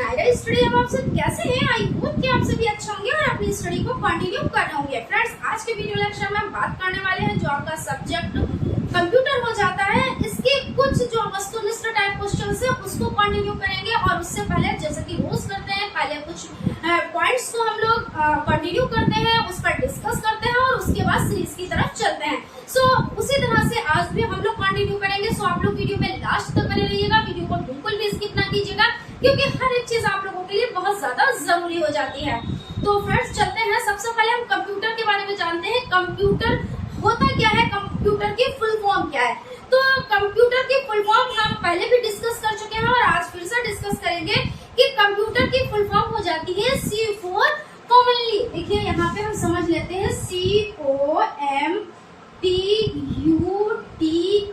Naira study. अब आप सब कैसे हैं? आई होप कि आप सभी अच्छे होंगे और अपनी स्टडी को कंटिन्यू कर रहे होंगे। फ्रेंड्स, आज के वीडियो लेक्चर में हम बात करने वाले हैं जो आपका सब्जेक्ट कंप्यूटर हो जाता है, इसके कुछ जो वस्तुनिष्ठ टाइप क्वेश्चंस है उसको कंटिन्यू करेंगे। और उससे पहले जैसे कि रोज करते हैं, पहले कुछ पॉइंट्स को हम लोग कंटिन्यू करते हैं, उस पर डिस्कस करते हैं और उसके बाद सीरीज की तरफ चलते हैं। सो उसी तरह से आज भी हम लोग कंटिन्यू करेंगे। सो आप लोग वीडियो में लास्ट तक बने रहिएगा, वीडियो को बिल्कुल भी स्किप ना कीजिएगा क्योंकि हर एक चीज आप लोगों के लिए बहुत ज्यादा जरूरी हो जाती है। तो फ्रेंड्स चलते हैं। सबसे पहले हम कंप्यूटर के बारे में जानते हैं। कंप्यूटर होता क्या है, कंप्यूटर की फुल फॉर्म क्या है। तो कंप्यूटर की फुल फॉर्म हम पहले भी डिस्कस कर चुके हैं और आज फिर से डिस्कस करेंगे कि कंप्यूटर की फुल फॉर्म हो जाती है C फॉर कॉमनली। देखिए यहाँ पे हम समझ लेते हैं COMPUTE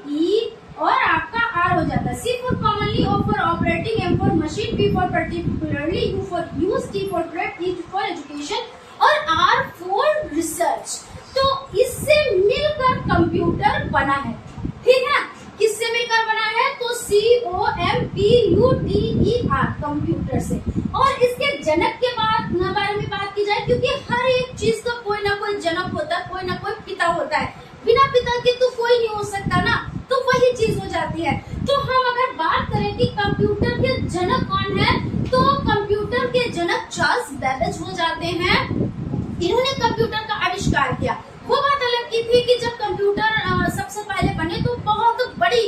और आपका R हो जाता है। C for commonly, O for operating, M for machine, P for particularly, U for use, T for trade, E for education और R फॉर रिसर्च। तो इससे मिलकर कंप्यूटर बना है, ठीक है। किससे मिलकर बना है? तो COMPUTER कंप्यूटर से। और इसके जनक के बारे में बात की जाए, क्योंकि हर एक चीज का कोई ना कोई जनक होता है, कोई ना कोई पिता होता है। बिना पिता के तो कोई नहीं हो सकता ना, तो वही चीज हो जाती है। तो हम अगर बात करें कि कंप्यूटर के जनक कौन है, तो कंप्यूटर के जनक चार्ल्स बेबेज हो जाते हैं। इन्होंने कंप्यूटर का आविष्कार किया। वो बात अलग की थी कि जब कंप्यूटर सबसे पहले बने तो बहुत बड़ी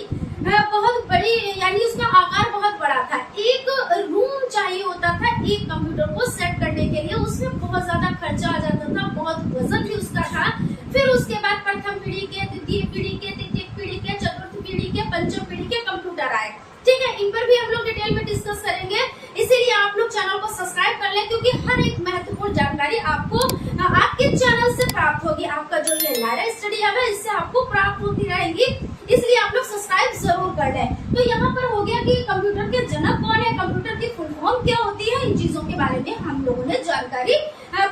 यानी उसका आकार बहुत बड़ा था। एक रूम चाहिए होता था एक कंप्यूटर को सेट करने के लिए, उसमें बहुत ज्यादा खर्चा आ जाता था, बहुत वजन भी उसका था। फिर उसके बाद प्रथम पीढ़ी के, द्वितीय पीढ़ी के, तृतीय पीढ़ी के, चतुर्थ पीढ़ी के, पंचम पीढ़ी के कंप्यूटर आए, ठीक है। इन पर भी हम लोग डिटेल में डिस्कस करेंगे, इसीलिए आप लोग चैनल को सब्सक्राइब कर लें क्योंकि हर एक महत्वपूर्ण जानकारी आपको आपके चैनल से प्राप्त होगी। आपका जो ये नायरा स्टडी हब है इससे आपको प्राप्त होती रहेगी, इसलिए आप लोग सब्सक्राइब जरूर कर लें। तो यहाँ पर हो गया कि कंप्यूटर के जनक कौन है, कंप्यूटर की फुल फॉर्म क्या होती है, इन चीजों के बारे में हम लोगों ने जानकारी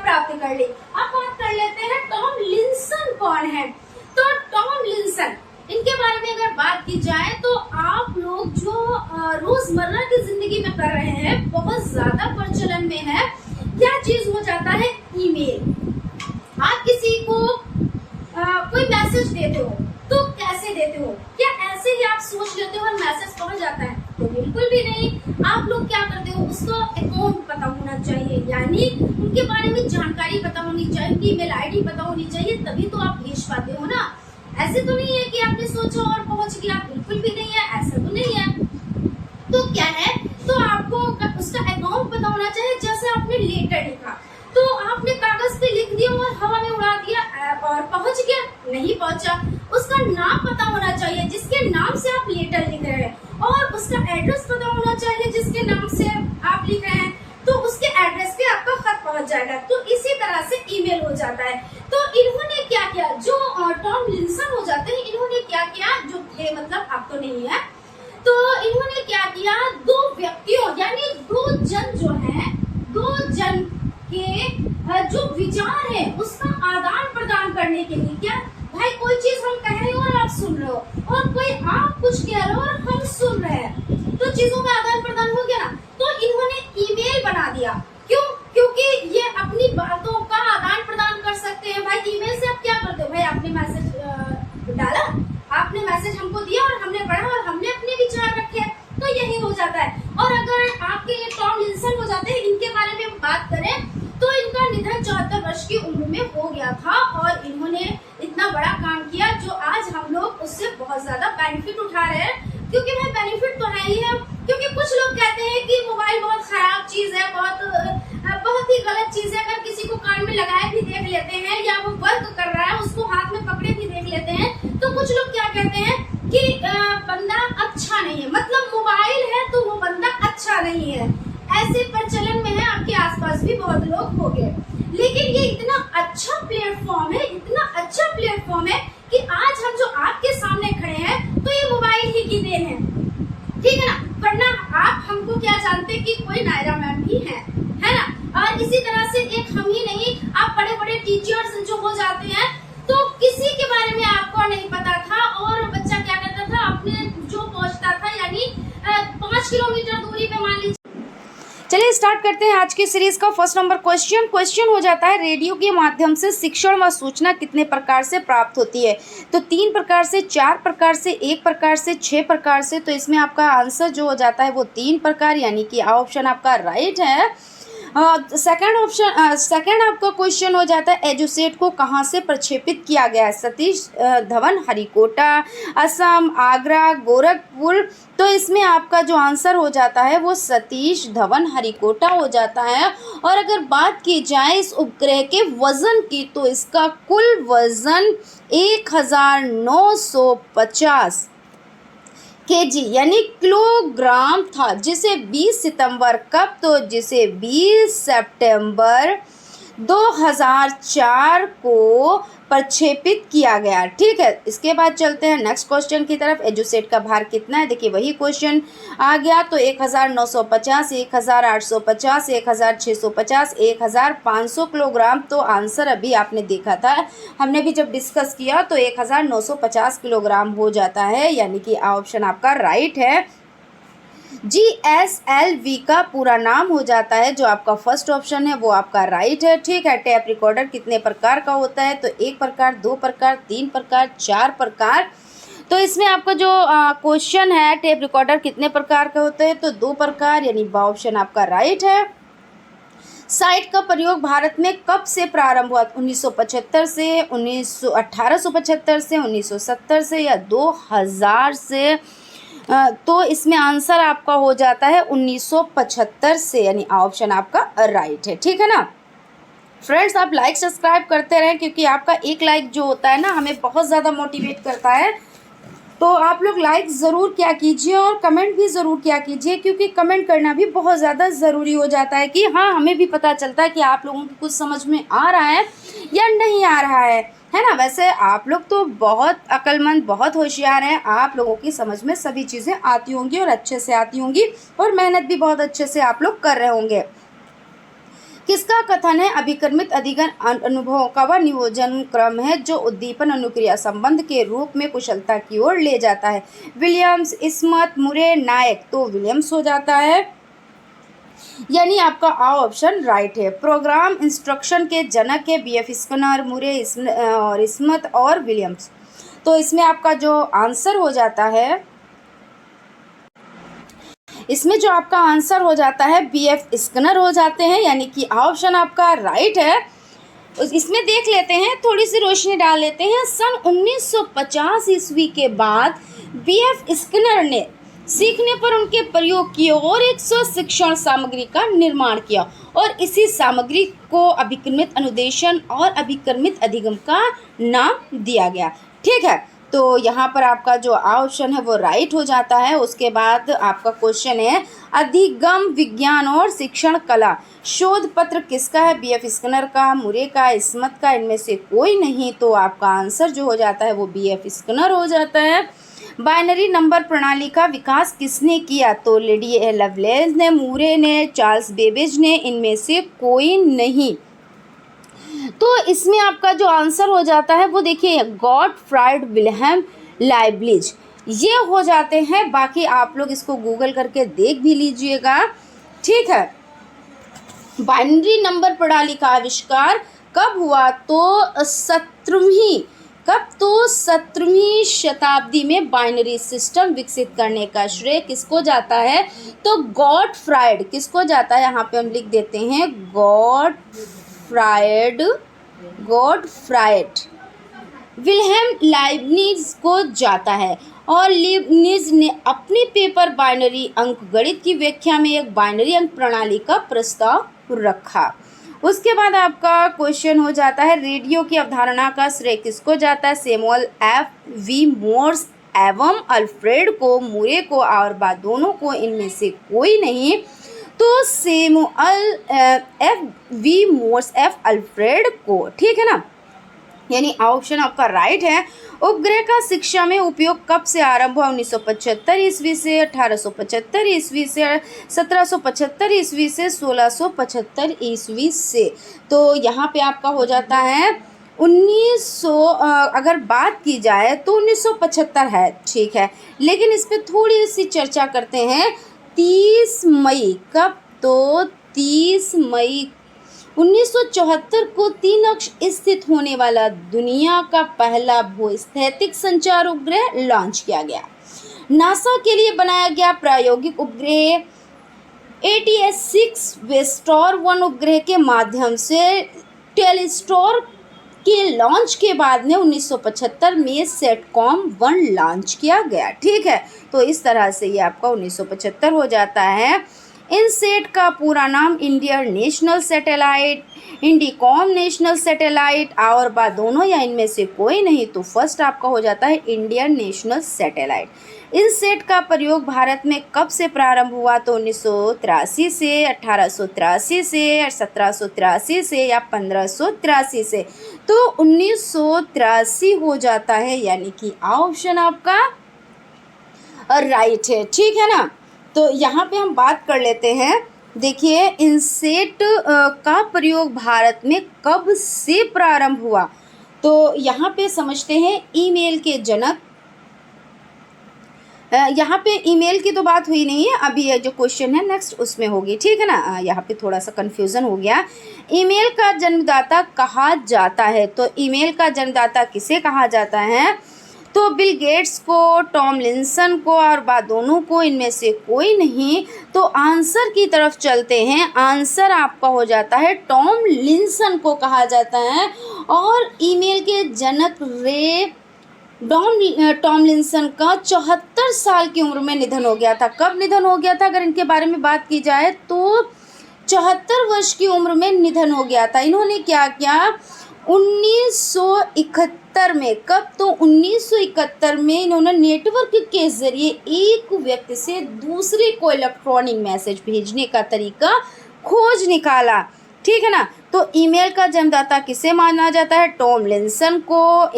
प्राप्त कर ली। अब बात कर लेते हैं टॉम लिंसन कौन है। तो टॉम लिंसन, इनके बारे में अगर बात की जाए तो आप लोग जो रोजमर्रा की जिंदगी में कर रहे हैं, बहुत ज्यादा प्रचलन में है, क्या चीज हो जाता है? ईमेल। आप किसी को कोई मैसेज देते हो तो कैसे देते हो? क्या ऐसे ही आप सोच लेते हो और मैसेज पहुंच जाता है? तो बिल्कुल भी नहीं। आप लोग क्या करते हो, उसको अकाउंट पता होना चाहिए, यानी उनके बारे में जानकारी पता होनी चाहिए, उनकी ईमेल आईडी पता होनी चाहिए, तभी तो आप भेज पाते हो ना। ऐसे तो नहीं है कि आपने सोचा और पहुंच गया, बिल्कुल भी नहीं है, ऐसा तो नहीं है। तो क्या है, तो आपको उसका अकाउंट पता होना चाहिए। जैसे आपने लेटर लिखा तो आपने कागज पे लिख दिया और हवा में उड़ा दिया और पहुंच गया? नहीं पहुंचा। उसका नाम पता होना चाहिए जिसके नाम से आप लेटर लिख रहे हैं, और उसका एड्रेस पता होना चाहिए जिसके नाम से आप लिख रहे हैं, तो उसके एड्रेस पे आपका खत पहुंच जाएगा। तो इसी तरह से ईमेल हो जाता है। तो इन्होंने क्या किया, जो टॉम लिंसन हो जाते हैं, इन्होंने क्या किया, जो थे मतलब अब तो नहीं है, तो इन्होंने क्या किया, दो व्यक्तियों यानी दो जन जो है, दो जन के जो विचार है उसका आदान प्रदान करने के लिए, क्या भाई कोई चीज हम कह रहे हो और आप सुन रहे हो और कोई आप कुछ कह रहे हो और हम सुन रहे हैं, तो चीजों का आदान प्रदान हो गया ना। तो इन्होंने ईमेल बना दिया। क्यों? क्योंकि ये अपनी बातों का आदान प्रदान कर सकते हैं। भाई ईमेल से आप क्या करते हो, भाई आपने मैसेज डाला, आपने मैसेज हमको दिया और हमने पढ़ा और हमने अपने विचार रखे, तो यही हो जाता है। और अगर आपके ये टॉम लिंसन हो जाते हैं, इनके बारे में बात करें तो इनका निधन 74 वर्ष की उम्र में हो गया था और इन्होंने इतना बड़ा काम किया जो आज हम लोग उससे बहुत ज्यादा बेनिफिट उठा रहे हैं। क्योंकि भाई बेनिफिट तो है ही है, क्योंकि कुछ लोग कहते हैं कि मोबाइल बहुत खराब चीज है, बहुत ही गलत चीज है। अगर किसी को कान में लगाए भी देख लेते हैं या वो वर्क कर रहा है उसको हाथ में पकड़े भी देख लेते हैं, तो कुछ लोग क्या कहते हैं कि बंदा अच्छा नहीं है, मतलब मोबाइल है तो वो बंदा अच्छा नहीं है। ऐसे प्रचलन में है, आपके आसपास भी बहुत लोग होंगे। लेकिन ये इतना अच्छा प्लेटफॉर्म है, इतना अच्छा प्लेटफॉर्म है कि आज हम जो आपके सामने खड़े हैं तो ये मोबाइल ही की देन है, ठीक है ना। वरना आप हमको क्या जानते कि कोई नायरा मैम भी है ना। और इसी तरह से एक हम ही नहीं, आप बड़े बड़े टीचर्स जो हो जाते हैं तो किसी के बारे में आपको नहीं पता था और बच्चा क्या करता था, अपने जो पहुंचता था यानी 5 किलोमीटर दूरी पे मान लीजिए चलिए स्टार्ट करते हैं आज की सीरीज का फर्स्ट नंबर क्वेश्चन हो जाता है, रेडियो के माध्यम से शिक्षण व सूचना कितने प्रकार से प्राप्त होती है। तो 3 प्रकार से, 4 प्रकार से, 1 प्रकार से, 6 प्रकार से। तो इसमें आपका आंसर जो हो जाता है वो 3 प्रकार, यानी कि ऑप्शन आपका राइट है। सेकंड आपका क्वेश्चन हो जाता है, एजुसेट को कहाँ से प्रक्षेपित किया गया है। सतीश धवन, हरिकोटा, असम, आगरा, गोरखपुर। तो इसमें आपका जो आंसर हो जाता है वो सतीश धवन, हरिकोटा हो जाता है। और अगर बात की जाए इस उपग्रह के वजन की, तो इसका कुल वजन 1950 केजी यानी किलोग्राम था, जिसे 20 सितंबर कब, तो जिसे 20 सितंबर 2004 को प्रक्षेपित किया गया। ठीक है, इसके बाद चलते हैं नेक्स्ट क्वेश्चन की तरफ। एजुसेट का भार कितना है, देखिए वही क्वेश्चन आ गया। तो 1950, 1850, 1650, 1500 किलोग्राम। तो आंसर अभी आपने देखा था, हमने भी जब डिस्कस किया, तो 1950 किलोग्राम हो जाता है, यानी कि ऑप्शन आपका राइट है। GSLV का पूरा नाम हो जाता है, जो आपका फर्स्ट ऑप्शन है वो आपका राइट है। ठीक है, टेप रिकॉर्डर कितने प्रकार का होता है, तो 1 प्रकार, 2 प्रकार, 3 प्रकार, 4 प्रकार। तो इसमें आपका जो क्वेश्चन है, टेप रिकॉर्डर कितने प्रकार का होते हैं, तो 2 प्रकार, यानी ऑप्शन आपका राइट है। साइट का प्रयोग भारत में कब से प्रारंभ हुआ, 1975 से, 1875 से, 1970 से, या 2000 से। तो इसमें आंसर आपका हो जाता है 1975 से, यानी ऑप्शन आपका राइट है। ठीक है ना फ्रेंड्स, आप लाइक सब्सक्राइब करते रहें, क्योंकि आपका एक लाइक जो होता है ना, हमें बहुत ज़्यादा मोटिवेट करता है। तो आप लोग लाइक ज़रूर किया कीजिए और कमेंट भी ज़रूर किया कीजिए, क्योंकि कमेंट करना भी बहुत ज़्यादा ज़रूरी हो जाता है कि हाँ, हमें भी पता चलता है कि आप लोगों को कुछ समझ में आ रहा है या नहीं आ रहा है ना। वैसे आप लोग तो बहुत अक्लमंद, बहुत होशियार हैं, आप लोगों की समझ में सभी चीज़ें आती होंगी और अच्छे से आती होंगी, और मेहनत भी बहुत अच्छे से आप लोग कर रहे होंगे। किसका कथन है, अभिकर्मित अधिगम अनुभवों का वह नियोजन क्रम है जो उद्दीपन अनुक्रिया संबंध के रूप में कुशलता की ओर ले जाता है। विलियम्स, स्मिथ, मुरे, नायक। तो विलियम्स हो जाता है, यानी आपका ऑप्शन राइट है। प्रोग्राम इंस्ट्रक्शन के जनक है BF स्किनर, मुरे और स्मिथ और विलियम्स। तो इसमें आपका जो आंसर हो जाता है, इसमें जो आपका आंसर हो जाता है BF स्किनर हो जाते हैं, यानी कि ऑप्शन आपका राइट है। इसमें देख लेते हैं, थोड़ी सी रोशनी डाल लेते हैं। सन 1950 ईस्वी के बाद BF स्किनर ने सीखने पर उनके प्रयोग किए और 100 शिक्षण सामग्री का निर्माण किया, और इसी सामग्री को अभिकर्मित अनुदेशन और अभिकर्मित अधिगम का नाम दिया गया। ठीक है, तो यहाँ पर आपका जो ऑप्शन है वो राइट हो जाता है। उसके बाद आपका क्वेश्चन है, अधिगम विज्ञान और शिक्षण कला शोध पत्र किसका है, BF स्किनर का, मुरे का, स्मिथ का, इनमें से कोई नहीं। तो आपका आंसर जो हो जाता है वो BF स्किनर हो जाता है। बाइनरी नंबर प्रणाली का विकास किसने किया, तो लेडी लवलेस ने, मुरे ने, चार्ल्स बेबेज ने, इनमें से कोई नहीं। तो इसमें आपका जो आंसर हो जाता है वो देखिए, गॉटफ्राइड विल्हेम लाइब्निज, ये हो जाते हैं। बाकी आप लोग इसको गूगल करके देख भी लीजिएगा। ठीक है, बाइनरी नंबर प्रणाली का आविष्कार कब हुआ, तो 17वीं शताब्दी में बाइनरी सिस्टम विकसित करने का श्रेय किसको जाता है, तो गॉटफ्राइड किसको जाता है, यहाँ पे हम लिख देते हैं गॉटफ्राइड विल्हेम लाइब्निज को जाता है। और लाइब्निज ने अपने पेपर बाइनरी अंकगणित की व्याख्या में एक बाइनरी अंक प्रणाली का प्रस्ताव रखा। उसके बाद आपका क्वेश्चन हो जाता है, रेडियो की अवधारणा का श्रेय किसको जाता है, सैमुअल F.V. मोर्स एवं अल्फ्रेड को, मुरे को और दोनों को, इनमें से कोई नहीं। तो Samuel F.V. Morse, F. Alfred को। ठीक है ना, यानी ऑप्शन आपका राइट है। उपग्रह का शिक्षा में उपयोग कब से आरंभ हुआ, 1975 ईस्वी से, 1875 ईस्वी से, 1775 ईस्वी से, 1675 ईस्वी से। तो यहाँ पे आपका हो जाता है 1900, अगर बात की जाए तो 1975 है। ठीक है, लेकिन इस पर थोड़ी सी चर्चा करते हैं। 30 मई कब, तो 30 मई 1974 को 3 अक्ष स्थित होने वाला दुनिया का पहला भूस्थैतिक संचार उपग्रह लॉन्च किया गया। नासा के लिए बनाया गया प्रायोगिक उपग्रह ATS-6 वेस्टर 1 उपग्रह के माध्यम से टेलीस्टोर के लॉन्च के बाद में 1975 में सेटकॉम 1 लॉन्च किया गया। ठीक है, तो इस तरह से ये आपका 1975 हो जाता है। इनसेट का पूरा नाम Indian national satellite, Indicom national satellite और बात दोनों या इनमें से कोई नहीं, तो फर्स्ट आपका हो जाता है इंडियन नेशनल सैटेलाइट। इनसेट का प्रयोग भारत में कब से प्रारंभ हुआ? तो 1983 से, 1883 से, 1783 से या 1583 से। तो 1983 हो जाता है, यानी कि ऑप्शन आपका राइट है। ठीक है ना, तो यहाँ पे हम बात कर लेते हैं। देखिए, इनसेट का प्रयोग भारत में कब से प्रारंभ हुआ, तो यहाँ पे समझते हैं ईमेल के जनक। यहाँ पे ईमेल की तो बात हुई नहीं है, अभी ये जो क्वेश्चन है नेक्स्ट उसमें होगी। ठीक है ना, यहाँ पे थोड़ा सा कन्फ्यूज़न हो गया। ईमेल का जन्मदाता कहा जाता है, तो ईमेल का जन्मदाता किसे कहा जाता है? तो बिल गेट्स को, टॉम लिंसन को और बात दोनों को, इनमें से कोई नहीं। तो आंसर की तरफ चलते हैं। आंसर आपका हो जाता है टॉम लिंसन को कहा जाता है। और ईमेल के जनक टॉम लिंसन का 74 साल की उम्र में निधन हो गया था। कब निधन हो गया था अगर इनके बारे में बात की जाए तो 74 वर्ष की उम्र में निधन हो गया था। इन्होंने क्या किया? 1971 में, कब? तो 1971 में इन्होंने नेटवर्क के ज़रिए एक व्यक्ति से दूसरे को इलेक्ट्रॉनिक मैसेज भेजने का तरीका खोज निकाला। ठीक है ना, तो ईमेल का जन्मदाता किसे माना जाता है? टॉम लिंसन को।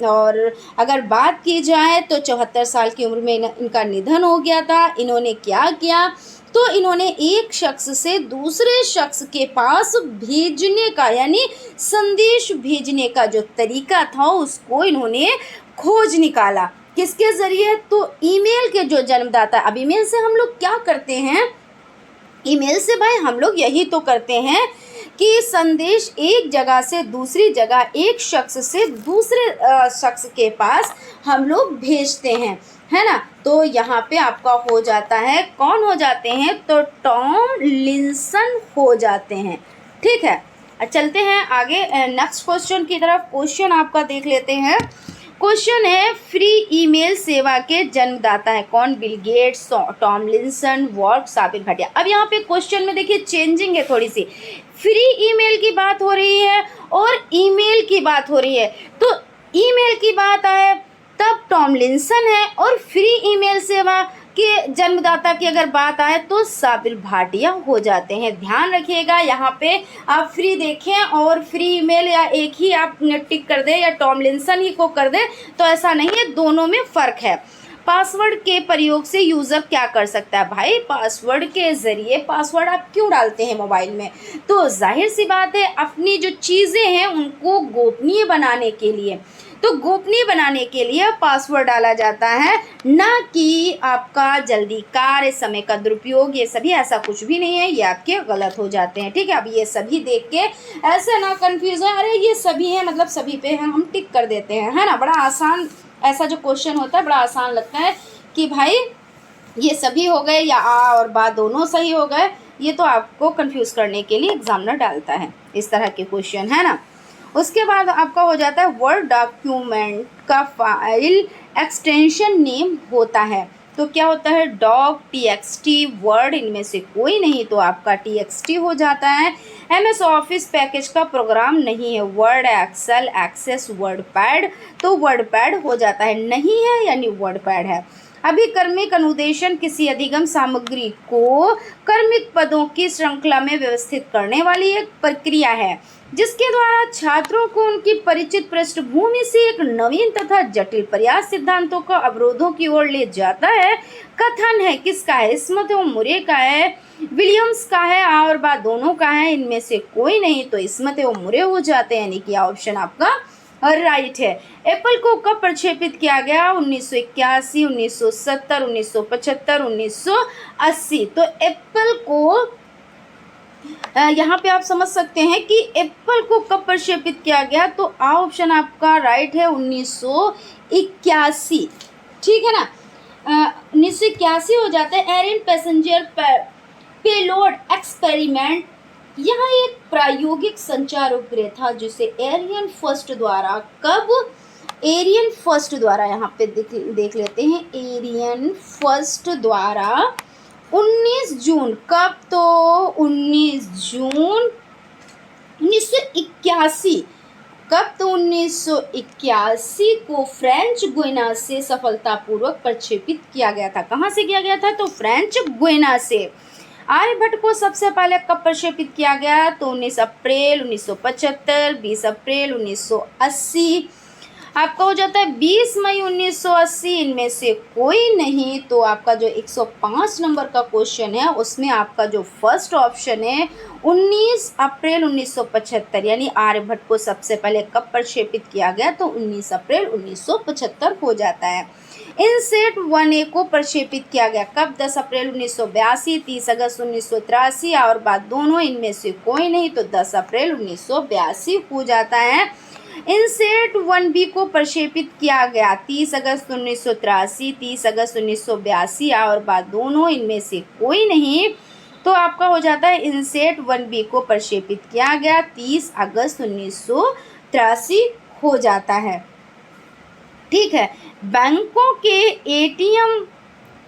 और अगर बात की जाए तो 74 साल की उम्र में इनका निधन हो गया था। इन्होंने क्या किया? तो इन्होंने एक शख्स से दूसरे शख्स के पास भेजने का, यानी संदेश भेजने का जो तरीका था उसको इन्होंने खोज निकाला। किसके ज़रिए? तो ईमेल के जो जन्मदाता। अब ईमेल से हम लोग क्या करते हैं? ईमेल से भाई हम लोग यही तो करते हैं कि संदेश एक जगह से दूसरी जगह, एक शख्स से दूसरे शख्स के पास हम लोग भेजते हैं, है ना। तो यहाँ पे आपका हो जाता है, कौन हो जाते हैं? तो टॉम लिंसन हो जाते हैं। ठीक है, चलते हैं आगे नेक्स्ट क्वेश्चन की तरफ। क्वेश्चन आपका देख लेते हैं। क्वेश्चन है, फ्री ईमेल सेवा के जन्मदाता है कौन? Bill Gates, Tom Linson, wok, Sabir Bhatia. अब यहाँ पे क्वेश्चन में देखिए चेंजिंग है थोड़ी सी। फ्री ईमेल की बात हो रही है और ईमेल की बात हो रही है। तो ईमेल की बात आए तब टॉम लिंसन है, और फ्री ईमेल सेवा के जन्मदाता की अगर बात आए तो साबिर भाटिया हो जाते हैं। ध्यान रखिएगा, यहाँ पे आप फ्री देखें और फ्री ईमेल या एक ही आप टिक कर दें या टॉम लिंसन ही को कर दें, तो ऐसा नहीं है, दोनों में फ़र्क है। पासवर्ड के प्रयोग से यूज़र क्या कर सकता है? भाई पासवर्ड के ज़रिए, पासवर्ड आप क्यों डालते हैं मोबाइल में? तो जाहिर सी बात है, अपनी जो चीज़ें हैं उनको गोपनीय बनाने के लिए। तो गोपनीय बनाने के लिए पासवर्ड डाला जाता है, ना कि आपका जल्दी कार्य, समय का दुरुपयोग। ये सभी ऐसा कुछ भी नहीं है, ये आपके गलत हो जाते हैं। ठीक है, अब ये सभी देख के ऐसे ना कंफ्यूज हो, अरे ये सभी हैं मतलब सभी पे हम टिक कर देते हैं, है ना। बड़ा आसान ऐसा जो क्वेश्चन होता है, बड़ा आसान लगता है कि भाई ये सभी हो गए या आ और बा दोनों सही हो गए। ये तो आपको कंफ्यूज करने के लिए एग्जामिनर डालता है इस तरह के क्वेश्चन, है ना। उसके बाद आपका हो जाता है वर्ड डॉक्यूमेंट का फाइल एक्सटेंशन नेम होता है। तो क्या होता है? डॉक, TXT, वर्ड, इनमें से कोई नहीं, तो आपका TXT हो जाता है। MS ऑफिस पैकेज का प्रोग्राम नहीं है। वर्ड, एक्सेल, एक्सेस, वर्डपैड, तो वर्डपैड हो जाता है। नहीं है यानी वर्डपैड है। अभिकर्मिक अनुदेशन किसी अधिगम सामग्री को कर्मिक पदों की श्रृंखला में व्यवस्थित करने वाली एक प्रक्रिया है, जिसके द्वारा छात्रों को उनकी परिचित पृष्ठभूमि से एक नवीन तथा जटिल प्रयास सिद्धांतों का अवरोधों की ओर ले जाता है। कथन है किसका है? स्मिथ और मुरे का है, विलियम्स का है और बात दोनों का है, इनमें से कोई नहीं, तो स्मिथ और मुरे हो जाते हैं, यानी कि ऑप्शन आपका राइट है। एप्पल को कब प्रक्षेपित किया गया? 1981, 1970, 1975, 1980। तो एप्पल को यहाँ पे आप समझ सकते हैं कि एप्पल को कब प्रक्षेपित किया गया, तो आ ऑप्शन आपका राइट है 1981, ठीक है ना। 1981 हो जाता है। एरियन पैसेंजर पेलोड एक्सपेरिमेंट, यह एक प्रायोगिक संचार उपग्रह था जिसे एरियन फर्स्ट द्वारा, कब, एरियन फर्स्ट द्वारा, यहाँ पे देख लेते हैं, एरियन फर्स्ट द्वारा 19 जून, कब, तो 19 जून 1981, कब, तो 1981 को फ्रेंच गुयाना से सफलतापूर्वक प्रक्षेपित किया गया था। कहाँ से किया गया था, तो फ्रेंच गुयाना से। आर्यभट्ट को सबसे पहले कब प्रक्षेपित किया गया, तो 19 अप्रैल 1975, 20 अप्रैल 1980, आपका हो जाता है 20 मई 1980। इनमें से कोई नहीं, तो आपका जो 105 नंबर का क्वेश्चन है उसमें आपका जो फर्स्ट ऑप्शन है 19 अप्रैल 1975, यानी आर्यभट्ट को सबसे पहले कब प्रक्षेपित किया गया, तो 19 अप्रैल 1975 हो जाता है। इनसेट 1A को प्रक्षेपित किया गया कब, 10 अप्रैल 1982, 30 अगस्त 1983 और बाद दोनों, इनमें से कोई नहीं, तो 10 अप्रैल 1982 हो जाता है। इनसेट 1B को प्रक्षेपित किया गया 30 अगस्त 1983, 30 अगस्त 1982 और बाद दोनों, इनमें से कोई नहीं, तो आपका हो जाता है इनसेट 1B को प्रक्षेपित किया गया 30 अगस्त 1983 हो जाता है, ठीक है। बैंकों के एटीएम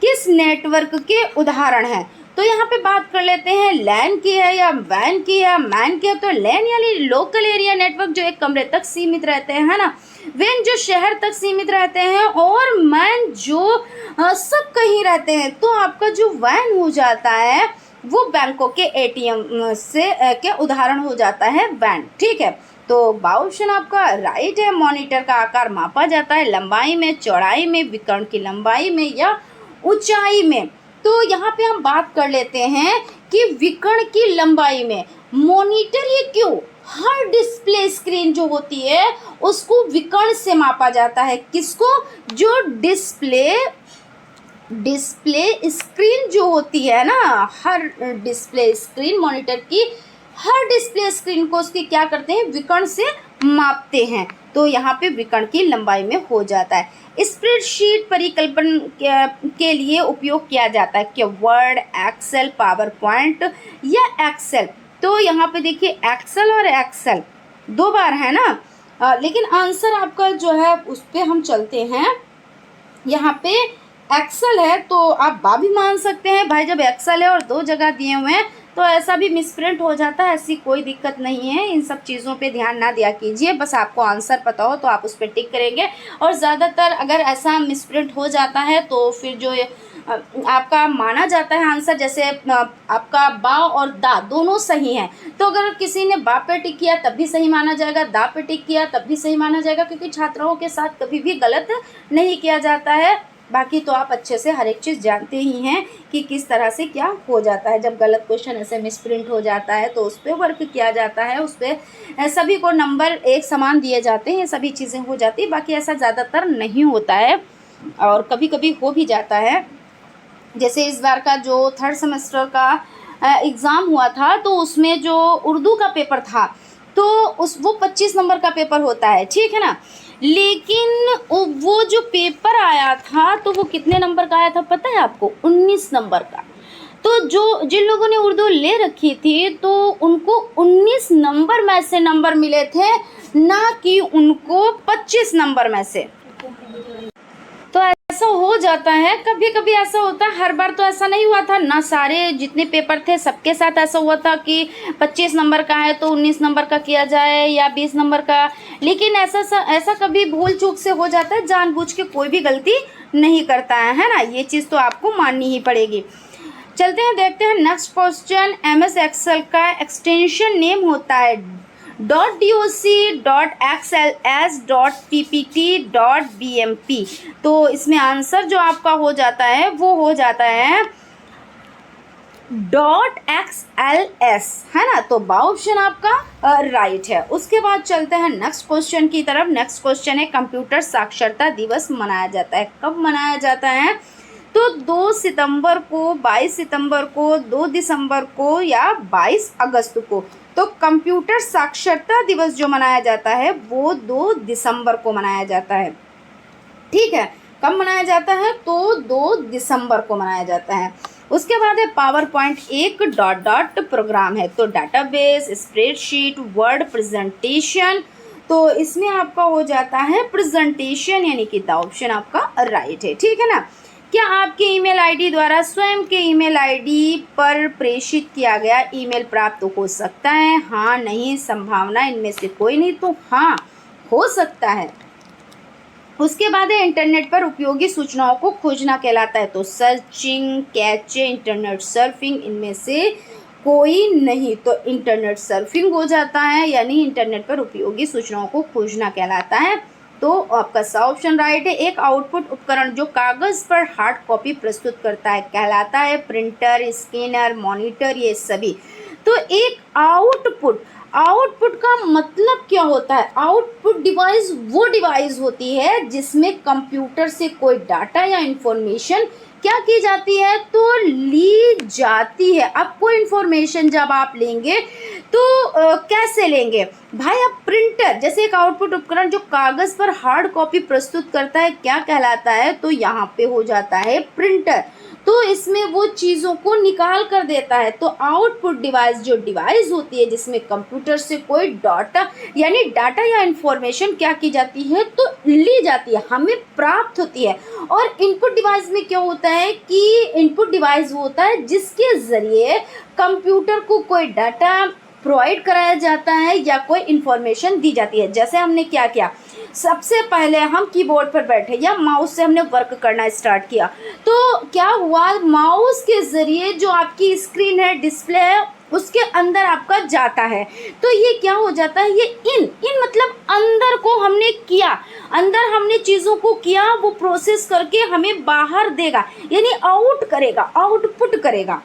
किस नेटवर्क के उदाहरण हैं, तो यहाँ पे बात कर लेते हैं लैन की है या वैन की है, मैन की है। तो लैन यानी लोकल एरिया नेटवर्क, जो एक कमरे तक सीमित रहते हैं, है ना। वैन जो शहर तक सीमित रहते हैं, और मैन जो सब कहीं रहते हैं। तो आपका जो वैन हो जाता है वो बैंकों के एटीएम से के उदाहरण हो जाता है वैन, ठीक है। तो ऑप्शन आपका राइट है। मॉनिटर का आकार मापा जाता है लंबाई में, चौड़ाई में, विकर्ण की लंबाई में या ऊंचाई में। तो यहाँ पे हम बात कर लेते हैं कि विकर्ण की लंबाई में। मॉनिटर ये क्यों, हर डिस्प्ले स्क्रीन जो होती है उसको विकर्ण से मापा जाता है। किसको, जो डिस्प्ले स्क्रीन जो होती है ना, हर डिस्प्ले स्क्रीन, मॉनिटर की हर डिस्प्ले स्क्रीन को उसकी क्या करते हैं, विकर्ण से मापते हैं। तो यहाँ पे विकर्ण की लंबाई में हो जाता है। स्प्रेडशीट परिकल्पन के लिए उपयोग किया जाता है क्या, वर्ड, एक्सेल, पावर पॉइंट या एक्सेल। तो यहाँ पे देखिए एक्सेल और एक्सेल दो बार है ना, लेकिन आंसर आपका जो है उस पर हम चलते हैं। यहाँ पे एक्सेल है तो आप बा भी मान सकते हैं भाई, जब एक्सेल है और दो जगह दिए हुए हैं तो ऐसा भी मिसप्रिंट हो जाता है, ऐसी कोई दिक्कत नहीं है। इन सब चीज़ों पे ध्यान ना दिया कीजिए, बस आपको आंसर पता हो तो आप उस पर टिक करेंगे। और ज़्यादातर अगर ऐसा मिसप्रिंट हो जाता है तो फिर जो आपका माना जाता है आंसर, जैसे आपका बा और दा दोनों सही हैं, तो अगर किसी ने बा पे टिक किया तब भी सही माना जाएगा, दा पे टिक किया तब भी सही माना जाएगा, क्योंकि छात्राओं के साथ कभी भी गलत नहीं किया जाता है। बाकी तो आप अच्छे से हर एक चीज़ जानते ही हैं कि किस तरह से क्या हो जाता है। जब गलत क्वेश्चन ऐसे मिसप्रिंट हो जाता है तो उस पर वर्क किया जाता है, उस पर सभी को नंबर एक समान दिए जाते हैं, सभी चीज़ें हो जाती है। बाकी ऐसा ज़्यादातर नहीं होता है और कभी कभी हो भी जाता है। जैसे इस बार का जो 3rd सेमेस्टर का एग्ज़ाम हुआ था तो उसमें जो उर्दू का पेपर था तो वो 25 नंबर का पेपर होता है, ठीक है ना। लेकिन वो जो पेपर आया था तो वो कितने नंबर का आया था पता है आपको, 19 नंबर का। तो जिन लोगों ने उर्दू ले रखी थी तो उनको 19 नंबर में से नंबर मिले थे, ना कि उनको 25 नंबर में से। तो ऐसा हो जाता है, कभी कभी ऐसा होता है, हर बार तो ऐसा नहीं हुआ था ना। सारे जितने पेपर थे सबके साथ ऐसा हुआ था कि 25 नंबर का है तो 19 नंबर का किया जाए या 20 नंबर का। लेकिन ऐसा कभी भूल चूक से हो जाता है, जानबूझ के कोई भी गलती नहीं करता है ना। ये चीज़ तो आपको माननी ही पड़ेगी। चलते हैं, देखते हैं नेक्स्ट क्वेश्चन। MS एक्सेल का एक्सटेंशन नेम होता है .doc, .xls, .ppt, .bmp। तो इसमें आंसर जो आपका हो जाता है वो हो जाता है .xls, है ना। तो बा ऑप्शन आपका राइट है। उसके बाद चलते हैं नेक्स्ट क्वेश्चन की तरफ। नेक्स्ट क्वेश्चन है कंप्यूटर साक्षरता दिवस मनाया जाता है, कब मनाया जाता है, तो 2 सितंबर को, 22 सितंबर को, 2 दिसंबर को या 22 अगस्त को। तो कंप्यूटर साक्षरता दिवस जो मनाया जाता है वो 2 दिसंबर को मनाया जाता है। ठीक है, कब मनाया जाता है? तो 2 दिसंबर को मनाया जाता है। उसके बाद है पावर पॉइंट एक डॉट डॉट प्रोग्राम है। तो डाटाबेस, स्प्रेडशीट, वर्ड प्रेजेंटेशन, तो इसमें आपका हो जाता है प्रेजेंटेशन, यानी कि द ऑप्शन आपका राइट है। ठीक है ना। क्या आपके ईमेल आईडी द्वारा स्वयं के ईमेल आईडी पर प्रेषित किया गया ईमेल प्राप्त हो सकता है? हाँ, नहीं, संभावना इनमें से कोई नहीं, तो हाँ हो सकता है। उसके बाद है इंटरनेट पर उपयोगी सूचनाओं को खोजना कहलाता है। तो सर्चिंग, कैचे, इंटरनेट सर्फिंग, इनमें से कोई नहीं, तो इंटरनेट सर्फिंग हो जाता है, यानी इंटरनेट पर उपयोगी सूचनाओं को खोजना कहलाता है। तो आपका सा ऑप्शन राइट है। एक आउटपुट उपकरण जो कागज़ पर हार्ड कॉपी प्रस्तुत करता है कहलाता है प्रिंटर, स्कैनर, मॉनिटर, ये सभी। तो एक आउटपुट का मतलब क्या होता है? आउटपुट डिवाइस वो डिवाइस होती है जिसमें कंप्यूटर से कोई डाटा या इंफॉर्मेशन क्या की जाती है? तो ली जाती है। अब कोई इंफॉर्मेशन जब आप लेंगे तो कैसे लेंगे भाई? अब प्रिंटर जैसे एक आउटपुट उपकरण जो कागज़ पर हार्ड कॉपी प्रस्तुत करता है क्या कहलाता है? तो यहाँ पे हो जाता है प्रिंटर। तो इसमें वो चीज़ों को निकाल कर देता है। तो आउटपुट डिवाइस जो डिवाइस होती है जिसमें कंप्यूटर से कोई डाटा यानी डाटा या इंफॉर्मेशन क्या की जाती है? तो ली जाती है, हमें प्राप्त होती है। और इनपुट डिवाइस में क्या होता है कि इनपुट डिवाइस होता है जिसके ज़रिए कंप्यूटर को कोई डाटा प्रोवाइड कराया जाता है या कोई इन्फॉर्मेशन दी जाती है। जैसे हमने क्या किया, सबसे पहले हम कीबोर्ड पर बैठे या माउस से हमने वर्क करना स्टार्ट किया, तो क्या हुआ? माउस के ज़रिए जो आपकी स्क्रीन है, डिस्प्ले है, उसके अंदर आपका जाता है। तो ये क्या हो जाता है? ये इन मतलब अंदर को हमने किया, अंदर हमने चीज़ों को किया, वो प्रोसेस करके हमें बाहर देगा, यानी आउट करेगा, आउटपुट करेगा।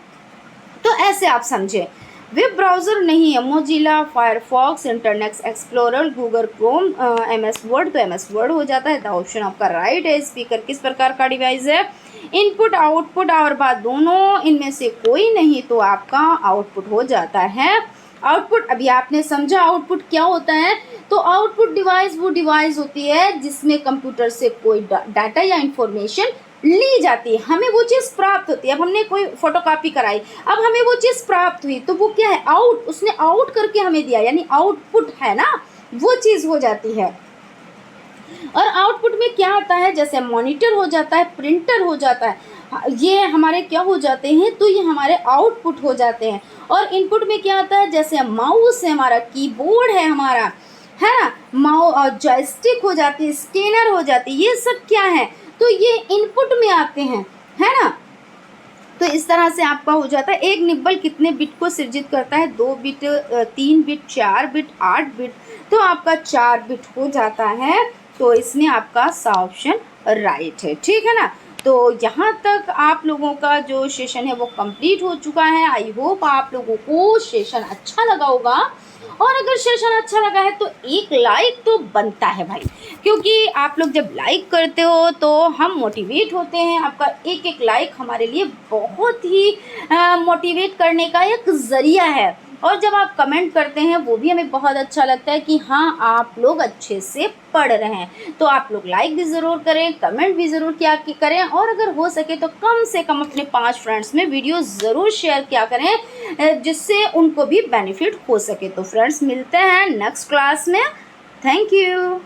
तो ऐसे आप समझे। वेब ब्राउज़र नहीं है, Mozilla, Firefox, internet explorer, Google Chrome, MS word, तो MS वर्ड हो जाता है। द ऑप्शन आपका राइट है। स्पीकर किस प्रकार का डिवाइस है? इनपुट, आउटपुट और बात दोनों, इनमें से कोई नहीं, तो आपका आउटपुट हो जाता है। आउटपुट अभी आपने समझा आउटपुट क्या होता है। तो आउटपुट डिवाइस वो डिवाइस होती है जिसमें कंप्यूटर से कोई डाटा या इंफॉर्मेशन ली जाती है, हमें वो चीज़ प्राप्त होती है। अब हमने कोई फोटोकॉपी कराई, अब हमें वो चीज़ प्राप्त हुई, तो वो क्या है? आउट, उसने आउट करके हमें दिया, यानी आउटपुट है ना, वो चीज़ हो जाती है। और आउटपुट में क्या आता है? जैसे मॉनिटर हो जाता है, प्रिंटर हो जाता है, ये हमारे क्या हो जाते हैं? तो ये हमारे आउटपुट हो जाते हैं। और इनपुट में क्या आता है? जैसे माउस है हमारा, कीबोर्ड है हमारा, है ना, जॉयस्टिक हो जाती है, स्कैनर हो जाती है, ये सब क्या है? तो ये इनपुट में आते हैं, है ना। तो इस तरह से आपका हो जाता है। एक निब्बल कितने बिट को सृजित करता है? 2 बिट, 3 बिट, 4 बिट, 8 बिट, तो आपका 4 बिट हो जाता है। तो इसमें आपका सा ऑप्शन राइट है। ठीक है ना। तो यहाँ तक आप लोगों का जो सेशन है वो कंप्लीट हो चुका है। आई होप आप लोगों को सेशन अच्छा लगा होगा, और अगर सेशन अच्छा लगा है तो एक लाइक तो बनता है भाई, क्योंकि आप लोग जब लाइक करते हो तो हम मोटिवेट होते हैं। आपका एक एक लाइक हमारे लिए बहुत ही मोटिवेट करने का एक ज़रिया है। और जब आप कमेंट करते हैं वो भी हमें बहुत अच्छा लगता है कि हाँ आप लोग अच्छे से पढ़ रहे हैं। तो आप लोग लाइक भी ज़रूर करें, कमेंट भी ज़रूर क्या करें, और अगर हो सके तो कम से कम अपने 5 फ्रेंड्स में वीडियो ज़रूर शेयर किया करें, जिससे उनको भी बेनिफिट हो सके। तो फ्रेंड्स मिलते हैं नेक्स्ट क्लास में। Thank you.